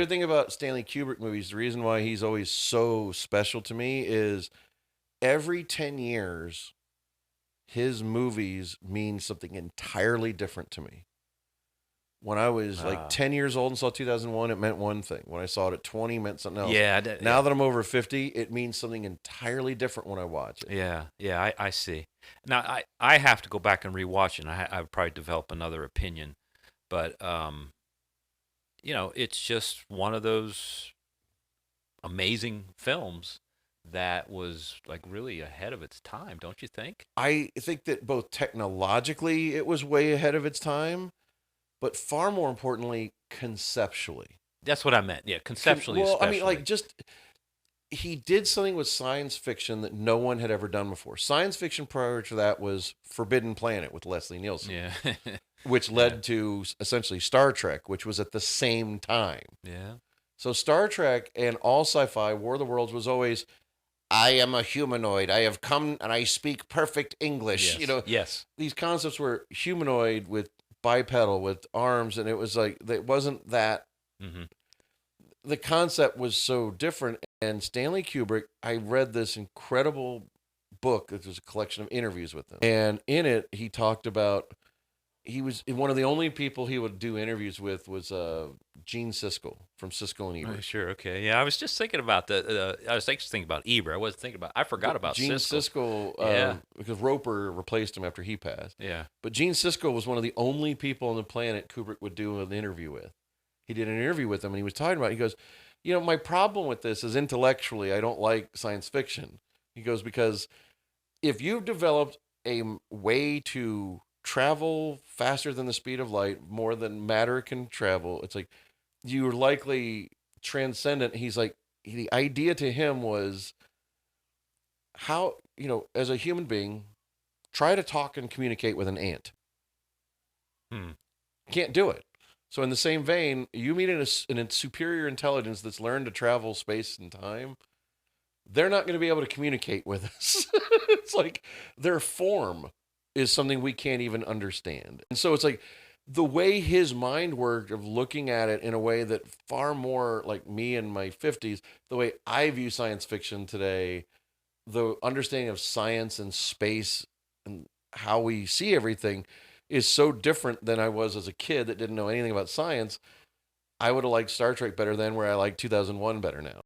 favorite thing about Stanley Kubrick movies, the reason why he's always so special to me is every 10 years, his movies mean something entirely different to me. When I was like Uh, 10 years old and saw 2001, it meant one thing. When I saw it at 20, it meant something else. yeah, Now yeah, that I'm over 50, it means something entirely different when I watch it. yeah. I see. Now I have to go back and rewatch it. And I would probably develop another opinion, but it's just one of those amazing films that was like really ahead of its time, don't you think? I think that both technologically it was way ahead of its time, but far more importantly, conceptually. That's what I meant. Yeah, conceptually Well, I mean, like, especially. just he did something with science fiction that no one had ever done before. Science fiction prior to that was Forbidden Planet with Leslie Nielsen, Yeah. which Yeah. led to essentially Star Trek, which was at the same time. Yeah. So Star Trek and all sci-fi, War of the Worlds was always, I am a humanoid. I have come and I speak perfect English. Yes. Yes. These concepts were humanoid with bipedal with arms, and it was like it wasn't that. Mhm. The concept was so different. And Stanley Kubrick, I read this incredible book. It was a collection of interviews with him, and in it, he talked about he was one of the only people he would do interviews with was Gene Siskel from Siskel and Ebert. Sure. Okay. Yeah, I was just thinking about the. I was just thinking about Ebert. I wasn't thinking about. I forgot about Gene Siskel. Siskel, Yeah. because Roper replaced him after he passed. Yeah. But Gene Siskel was one of the only people on the planet Kubrick would do an interview with. He did an interview with him, and he was talking about. He goes, my problem with this is intellectually, I don't like science fiction. He goes because if you've developed a way to travel faster than the speed of light, more than matter can travel, it's like you're likely transcendent. He's like the idea to him was how as a human being try to talk and communicate with an ant. Hmm. Can't do it. So in the same vein, you meet a superior intelligence that's learned to travel space and time. They're not going to be able to communicate with us. It's like their form is something we can't even understand. And so it's like the way his mind worked of looking at it in a way that far more like me in my 50s, the way I view science fiction today, the understanding of science and space and how we see everything is so different than I was as a kid that didn't know anything about science. I would have liked Star Trek better then, where I like 2001 better now.